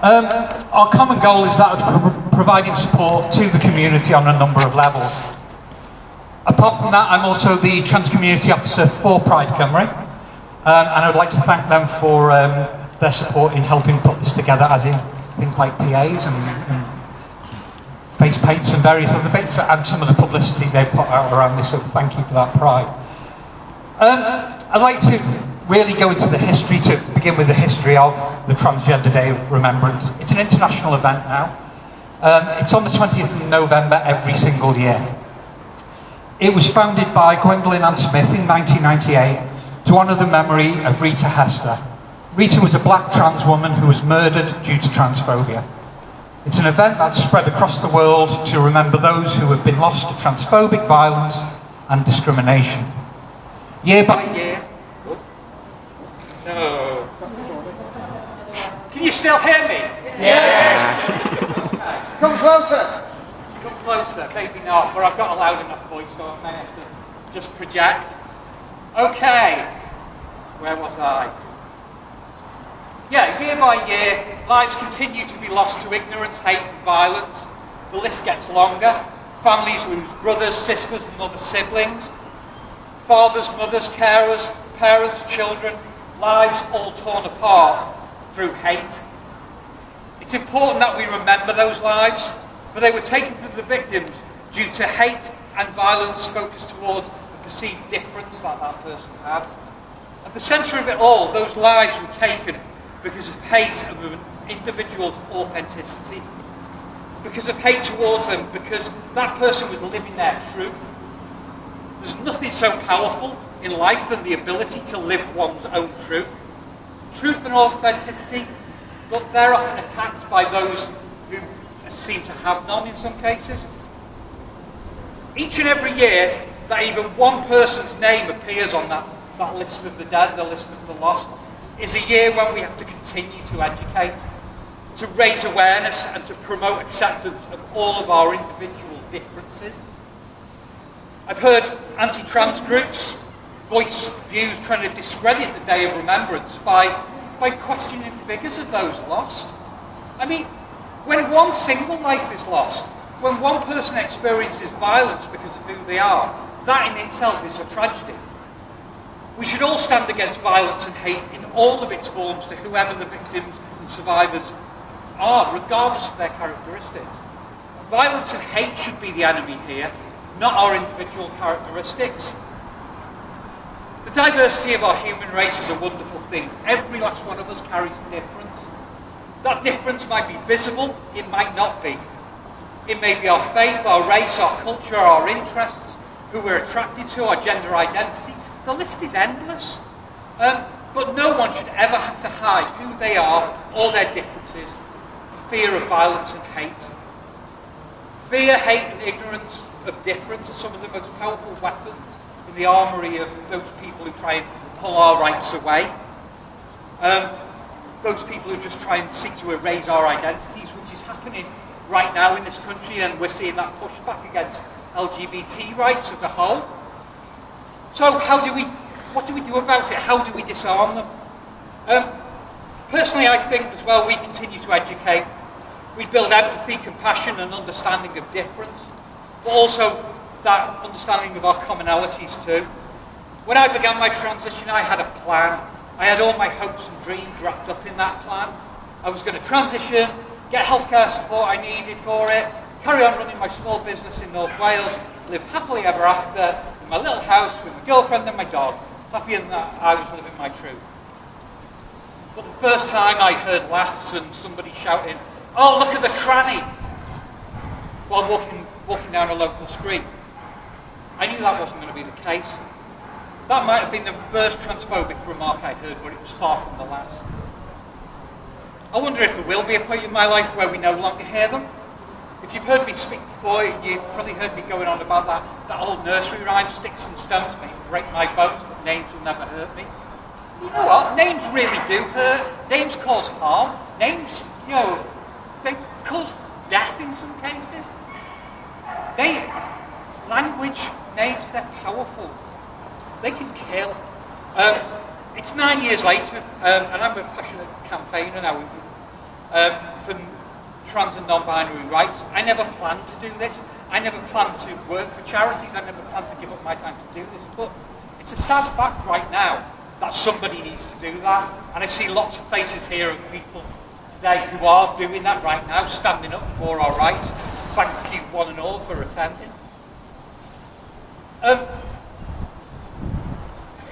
Our common goal is that of providing support to the community on a number of levels. Apart from that, I'm also the Trans Community Officer for Pride Cymru, and I would like to thank them for their support in helping put this together, as in things like PAs and face paints and various other bits, and some of the publicity they've put out around this, so thank you for that, Pride. I'd like to really go into the history, to begin with the history of the Transgender Day of Remembrance. It's an international event now. It's on the 20th of November every single year. It was founded by Gwendolyn Ann Smith in 1998 to honour the memory of Rita Hester. Rita was a black trans woman who was murdered due to transphobia. It's an event that's spread across the world to remember those who have been lost to transphobic violence and discrimination. Year by year... No. Can you still hear me? Yes! Come closer! Come closer, maybe not, but I've got a loud enough voice, so I may have to just project. Okay, where was I? Yeah, year by year, lives continue to be lost to ignorance, hate and violence. The list gets longer. Families lose brothers, sisters and other siblings. Fathers, mothers, carers, parents, children, lives all torn apart through hate. It's important that we remember those lives, for they were taken from the victims due to hate and violence focused towards the perceived difference that that person had. At the centre of it all, those lives were taken because of hate of an individual's authenticity, because of hate towards them, because that person was living their truth. There's nothing so powerful in life than the ability to live one's own truth. Truth and authenticity, but they're often attacked by those who seem to have none in some cases. Each and every year that even one person's name appears on that list of the dead, the list of the lost, is a year when we have to continue to educate, to raise awareness and to promote acceptance of all of our individual differences. I've heard anti-trans groups voice views trying to discredit the Day of Remembrance by questioning figures of those lost. I mean, when one single life is lost, when one person experiences violence because of who they are, that in itself is a tragedy. We should all stand against violence and hate in all of its forms to whoever the victims and survivors are, regardless of their characteristics. Violence and hate should be the enemy here, not our individual characteristics. The diversity of our human race is a wonderful thing. Every last one of us carries a difference. That difference might be visible, it might not be. It may be our faith, our race, our culture, our interests, who we're attracted to, our gender identity. The list is endless. But no one should ever have to hide who they are or their differences for fear of violence and hate. Fear, hate and ignorance of difference are some of the most powerful weapons in the armoury of those people who try and pull our rights away. Those people who just try and seek to erase our identities, which is happening right now in this country, and we're seeing that pushback against LGBT rights as a whole. So what do we do about it? How do we disarm them? Personally, I think as well we continue to educate. We build empathy, compassion and understanding of difference, but also that understanding of our commonalities too. When I began my transition, I had a plan. I had all my hopes and dreams wrapped up in that plan. I was going to transition, get healthcare support I needed for it, carry on running my small business in North Wales, live happily ever after in my little house with my girlfriend and my dog, happier than that I was living my truth. But the first time I heard laughs and somebody shouting, "Oh, look at the tranny," while walking down a local street, I knew that wasn't going to be the case. That might have been the first transphobic remark I heard, but it was far from the last. I wonder if there will be a point in my life where we no longer hear them. If you've heard me speak before, you've probably heard me going on about that old nursery rhyme, "Sticks and stones may break my bones, but names will never hurt me." You know what? Names really do hurt. Names cause harm. Names, they cause death in some cases. Language, names, they're powerful. They can kill. It's 9 years later, and I'm a passionate campaigner now. for trans and non-binary rights. I never planned to do this. I never planned to work for charities. I never planned to give up my time to do this. But it's a sad fact right now that somebody needs to do that. And I see lots of faces here of people today who are doing that right now, standing up for our rights. Thank you one and all for attending.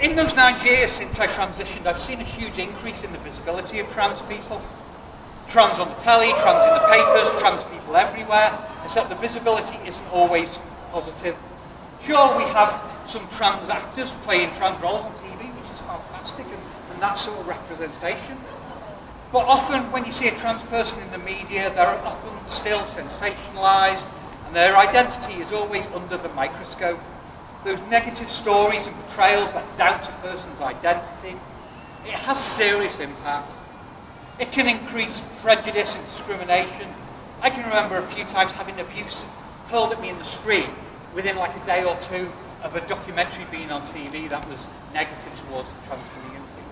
In those 9 years since I transitioned, I've seen a huge increase in the visibility of trans people. Trans on the telly, trans in the papers, trans people everywhere, except the visibility isn't always positive. Sure, we have some trans actors playing trans roles on TV, which is fantastic, and that sort of representation. But often when you see a trans person in the media, they're often still sensationalised, and their identity is always under the microscope. Those negative stories and portrayals that doubt a person's identity, it has serious impact. It can increase prejudice and discrimination. I can remember a few times having abuse hurled at me in the street within like a day or two of a documentary being on TV that was negative towards the trans community.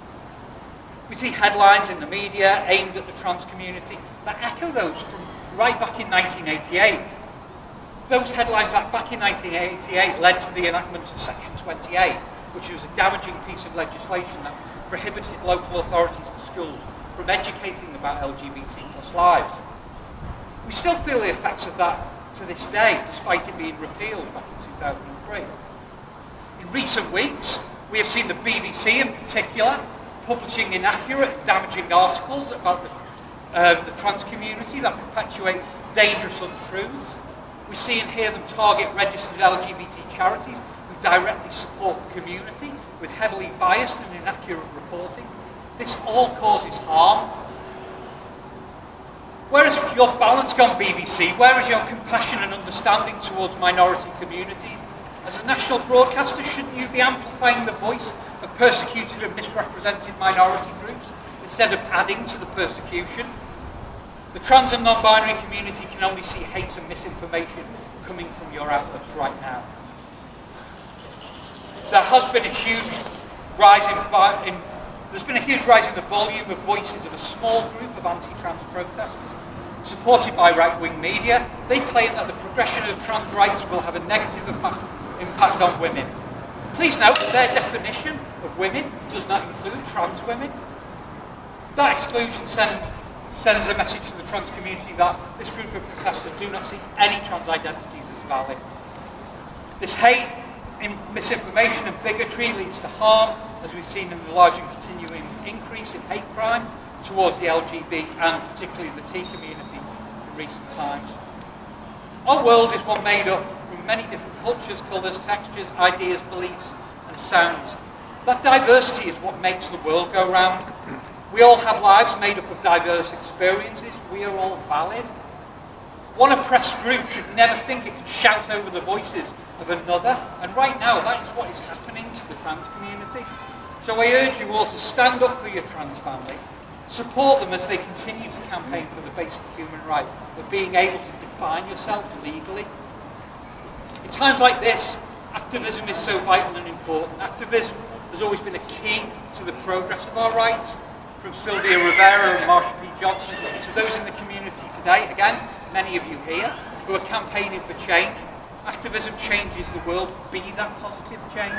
We see headlines in the media aimed at the trans community that echo those from right back in 1988. Those headlines that back in 1988 led to the enactment of Section 28, which was a damaging piece of legislation that prohibited local authorities and schools from educating about LGBT+ lives. We still feel the effects of that to this day, despite it being repealed back in 2003. In recent weeks, we have seen the BBC in particular publishing inaccurate and damaging articles about the trans community that perpetuate dangerous untruths. We see and hear them target registered LGBT charities who directly support the community with heavily biased and inaccurate reporting. This all causes harm. Where is your balance gone, BBC? Where is your compassion and understanding towards minority communities? As a national broadcaster, shouldn't you be amplifying the voice of persecuted and misrepresented minority groups instead of adding to the persecution? The trans and non-binary community can only see hate and misinformation coming from your outlets right now. There has been a huge rise in the volume of voices of a small group of anti-trans protesters, supported by right-wing media. They claim that the progression of trans rights will have a negative impact on women. Please note that their definition of women does not include trans women. That exclusion sends a message to the trans community that this group of protesters do not see any trans identities as valid. This hate, misinformation and bigotry leads to harm, as we've seen in the large and continuing increase in hate crime towards the LGBT and particularly the T community in recent times. Our world is one made up from many different cultures, colours, textures, ideas, beliefs and sounds. That diversity is what makes the world go round. We all have lives made up of diverse experiences. We are all valid. One oppressed group should never think it can shout over the voices of another. And right now, that is what is happening to the trans community. So I urge you all to stand up for your trans family. Support them as they continue to campaign for the basic human right of being able to define yourself legally. In times like this, activism is so vital and important. Activism has always been a key to the progress of our rights. From Sylvia Rivera and Marsha P. Johnson to those in the community today, again, many of you here, who are campaigning for change. Activism changes the world, be that positive change.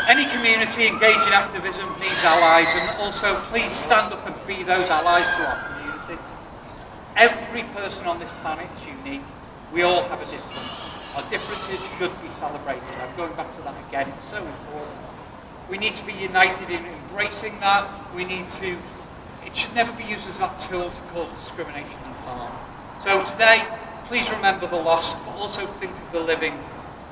Any community engaged in activism needs allies, and also please stand up and be those allies to our community. Every person on this planet is unique. We all have a difference. Our differences should be celebrated. I'm going back to that again, it's so important. We need to be united in embracing that. It should never be used as that tool to cause discrimination and harm. So today, please remember the lost, but also think of the living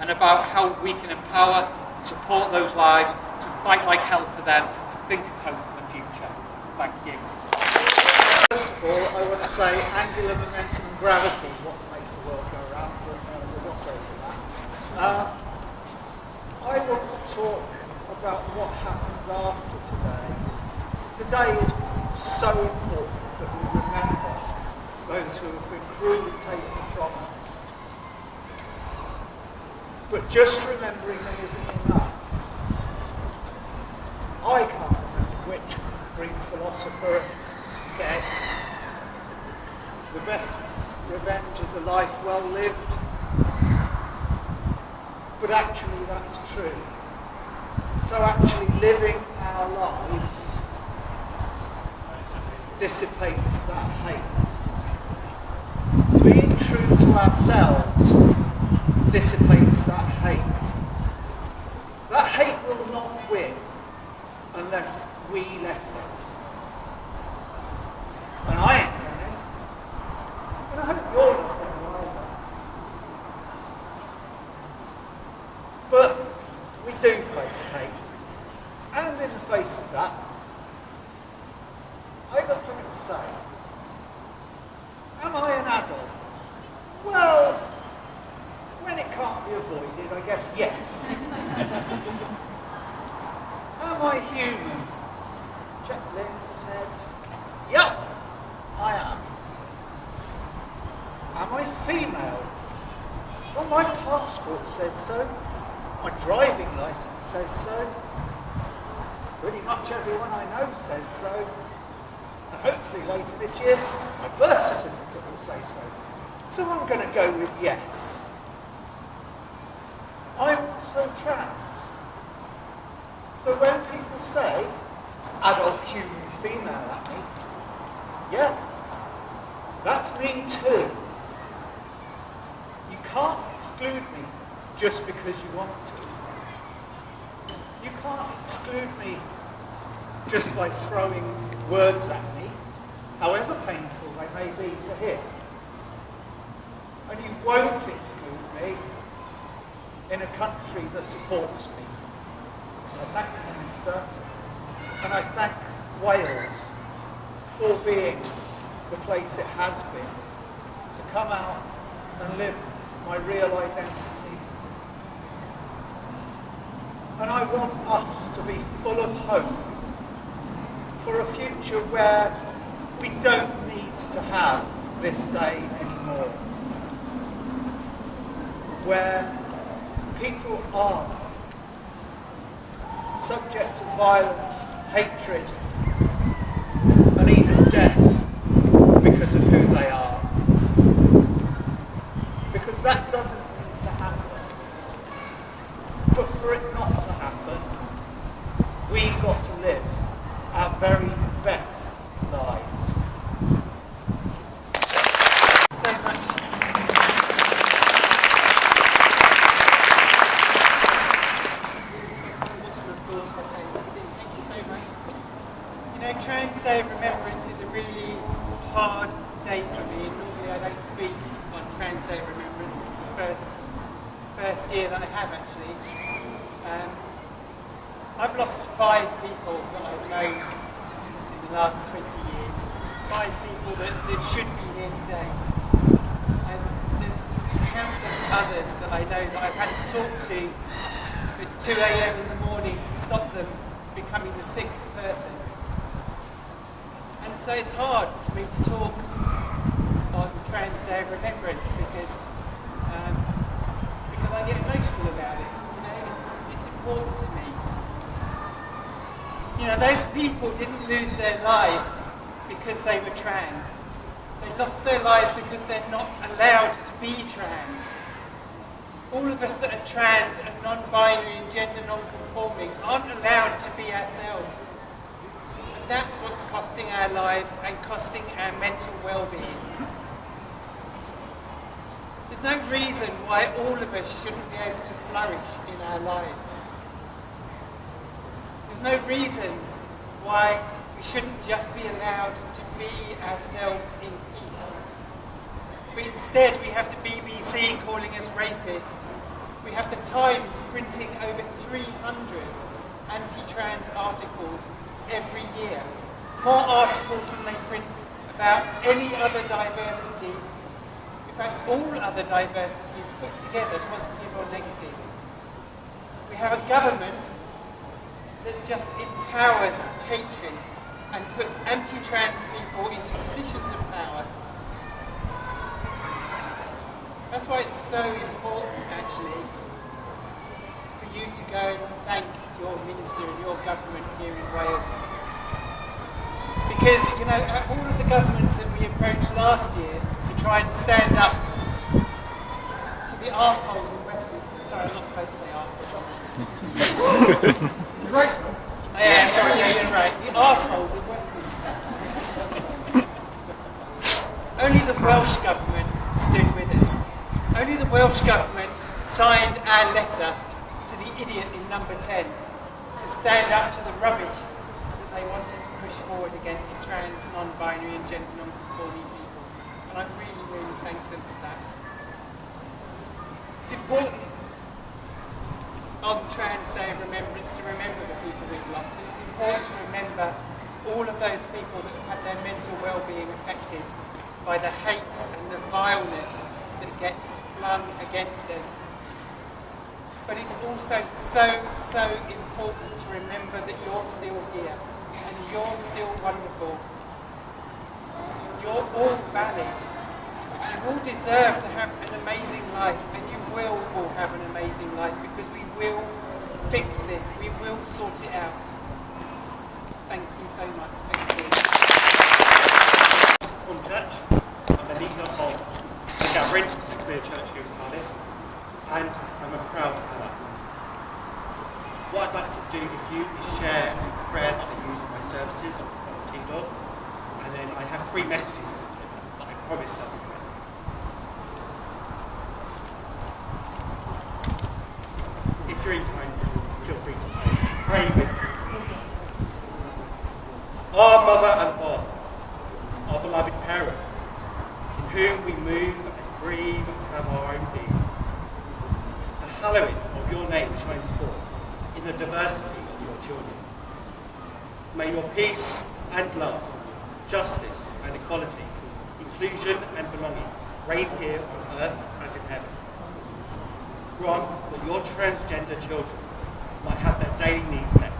and about how we can empower and support those lives, to fight like hell for them, and think of hope for the future. Thank you. First of all, I want to say angular momentum and gravity is what makes the world go round, but we'll not say that. I want to talk about what happens after today. Today is so important that we remember those who have been cruelly taken from us. But just remembering them isn't enough. I can't remember which Greek philosopher said, the best revenge is a life well lived. But actually that's true. So actually living our lives dissipates that hate. Being true to ourselves dissipates that hate. That hate will not win unless we let it. And I ain't going. And I hope you're not going either. But we do face hate. And in the face of that, I've got something to say. Am I an adult? Well, when it can't be avoided, I guess yes. Am I human? Check Lynn's head. Yup, I am. Am I female? Well, my passport says so. My driving licence says so. Pretty much everyone I know says so. And hopefully later this year, my birth certificate will say so. So I'm going to go with yes. I'm also trans. So when people say adult human female at me, yeah, that's me too. You can't exclude me just because you want to. You can't exclude me just by throwing words at me, however painful they may be to hear. And you won't exclude me in a country that supports me. I thank the Minister, and I thank Wales for being the place it has been to come out and live my real identity. And I want us to be full of hope for a future where we don't need to have this day anymore. Where people are subject to violence, hatred, and even death because of who they are. Because that doesn't need to happen. But for it not to happen, we've got to live our very best lives. So much. Thank you so much. You know, Trans Day of Remembrance is a really hard day for me. Normally I don't speak on Trans Day of Remembrance. This is the first year that I have actually. I've lost 5 people that I've known in the last 20 years. 5 people that should be here today. And there's countless others that I know that I've had to talk to at 2 a.m. in the morning to stop them becoming the 6th person. And so it's hard for me to talk on Trans Day of Remembrance because I get emotional about it. You know, it's important to me. You know, those people didn't lose their lives because they were trans. They lost their lives because they're not allowed to be trans. All of us that are trans and non-binary and gender non-conforming aren't allowed to be ourselves. And that's what's costing our lives and costing our mental well-being. There's no reason why all of us shouldn't be able to flourish in our lives. There's no reason why we shouldn't just be allowed to be ourselves in peace. But instead we have the BBC calling us rapists. We have the Times printing over 300 anti-trans articles every year. More articles than they print about any other diversity. In fact, all other diversities put together, positive or negative. We have a government that just empowers hatred and puts anti-trans people into positions of power. That's why it's so important, actually, for you to go and thank your minister and your government here in Wales. because, you know, all of the governments that we approached last year to try and stand up to the arseholes in Westminster. Sorry, I'm not supposed to say arseholes. Right. Yeah, sorry, yeah, you're right. The arseholes in Westminster. Only the Welsh Government stood with us. Only the Welsh Government signed our letter to the idiot in number 10 to stand up to the rubbish that they wanted to push forward against trans, non-binary and gender non-conforming people. And I really, really thank them for that. It's important on Trans Day of Remembrance to remember the people we've lost. It's important to remember all of those people that have had their mental well-being affected by the hate and the vileness that gets flung against us. But it's also so important to remember that you're still here and you're still wonderful. You're all valid. You all deserve to have an amazing life, and you will all have an amazing life because we will fix this. We will sort it out. Thank you so much. Thank you. Church. I'm a leader of the Gathering, the queer church here in Cardiff, and I'm a proud ally. What I'd like to do with you is share a prayer that I use in my services on T-Dog, and then I have 3 messages to deliver that I promise they'll be read. If you're inclined, feel free to pray with me. Our Mother and Father, our beloved parent, in whom we move and breathe and have our own being. The hallowing of your name shines forth in the diversity of your children. May your peace and love, justice and equality, inclusion and belonging reign here on earth as in heaven. Grant that your transgender children might have their daily needs met,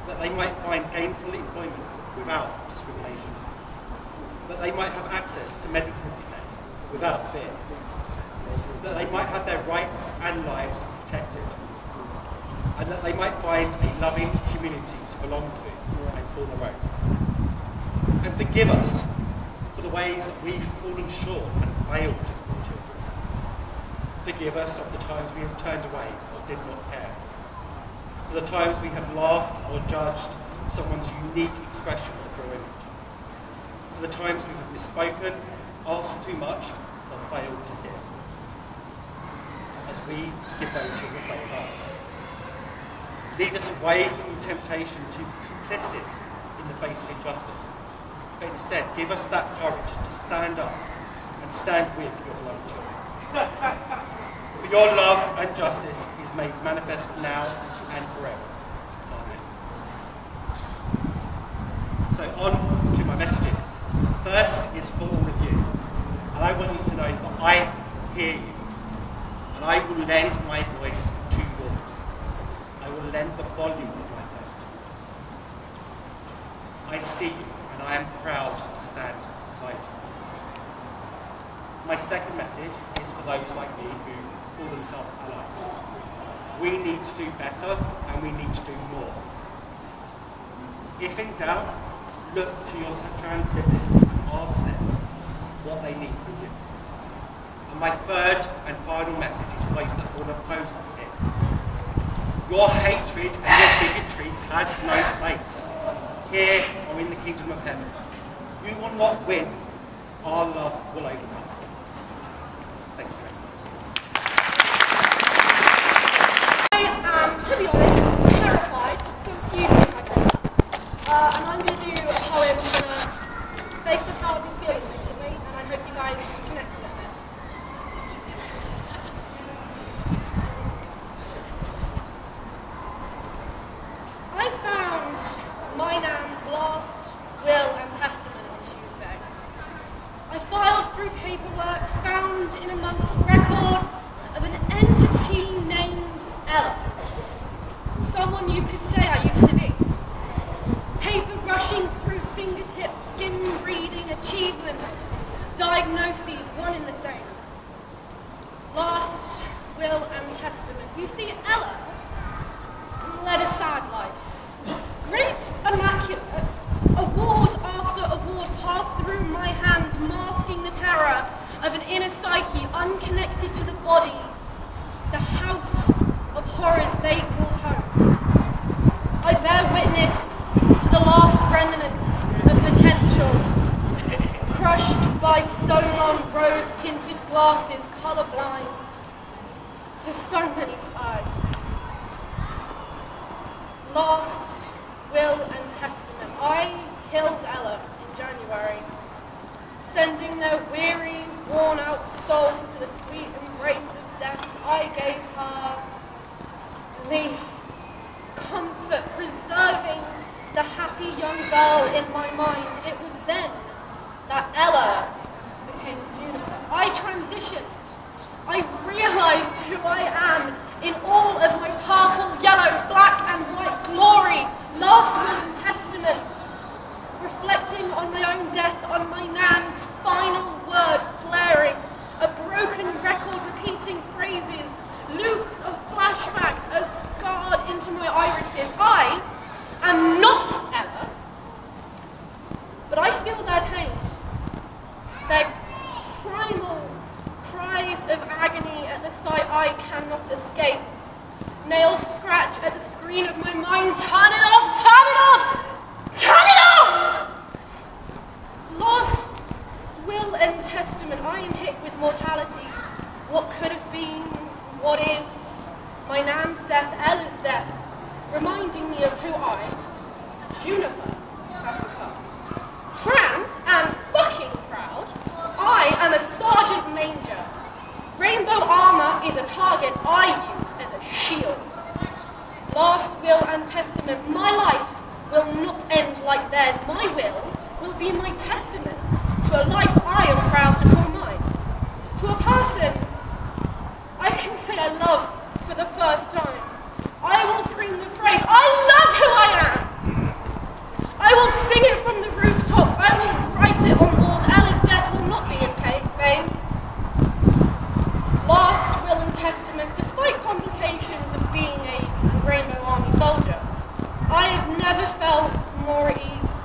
that they might find gainful employment without discrimination, that they might have access to medical care without fear, that they might have their rights and lives protected, and that they might find a loving community to belong to and call their own. And forgive us for the ways that we have fallen short and failed your children. Forgive us of the times we have turned away or did not care, for the times we have laughed or judged someone's unique expression of your image, for the times we have misspoken, asked too much, or failed to hear, as we forgive those who have failed us. Lead us away from temptation to be complicit in the face of injustice, but instead give us that courage to stand up and stand with your beloved children. For your love and justice is made manifest now and forever. Amen. So on to my messages. First is for all of you, and I want you to know that I hear you, and I will lend my voice to yours. I will lend the volume of my voice to yours. I see you, and I am proud to stand beside you. My second message is for those like me who call themselves allies. We need to do better, and we need to do more. If in doubt, look to your trans siblings and ask them what they need from you. And my third and final message is for those that will oppose us here. Your hatred and your bigotry has no place here or in the kingdom of heaven. You will not win. Our love will overcome. Thank you very much. I am, to be honest, terrified, so excuse me if I get up. And I'm going to do a poem based on how I've been feeling recently, and I hope you guys connect to it a bit. I found my nan's last will and testament on Tuesday. I filed through paperwork found in amongst records of an entity named Ella. Someone you could say I used to be. Paper rushing through fingertips, skin reading, achievements, diagnoses, one in the same. Last will and testament. You see, Ella led a sad life. Great, immaculate, Award after award passed through my hands, masking the terror of an inner psyche unconnected to the body, the house of horrors they called home. I bear witness to the last remnants of potential, crushed by so-long rose-tinted glasses, colourblind to so many flags. Last will and testament. I killed Ella in January, sending their weary, worn-out soul to the sweet embrace of death. I gave her relief, comfort, preserving the happy young girl in my mind. It was then that Ella became Juniper. I transitioned. I realised who I am in all of my purple, yellow, black and white glory. Last will and testament, reflecting on my own death, on my nan's final words blaring, a broken record repeating phrases, loops of flashbacks are scarred into my irises. I am not Ella, but I feel their pain, their primal cries of agony at the sight I cannot escape. Nails scratch at the screen of my mind. Turn it off! Turn it off! Turn it off! Lost will and testament. I am hit with mortality. What could have been, what is. My nan's death, Ella's death, reminding me of who I, Juniper, have become. Trans and fucking proud. I am a Sergeant Major. Rainbow armour is a target I use as a shield. Last will and testament. My life will not end like theirs. My will be my testament to a life I am proud to call mine. To a person I can say I love for the first time. I will scream the phrase, I love who I am. I will sing it from the rooftops. I will write it on walls. Ella's death will not be in vain. Last will and testament. Despite complications of being a Rainbow Army soldier, I have never felt more at ease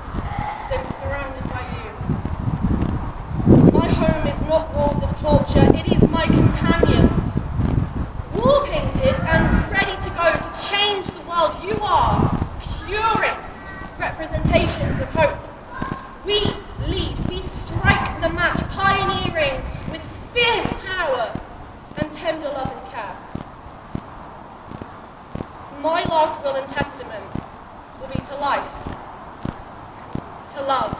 than surrounded by you. My home is not walls of torture. It is my companions, war-painted and ready to go to change the world. You are purest representations of hope. We lead, we strike the match, pioneering with fierce power and tender love and care. My last will and testament will be to life, to love,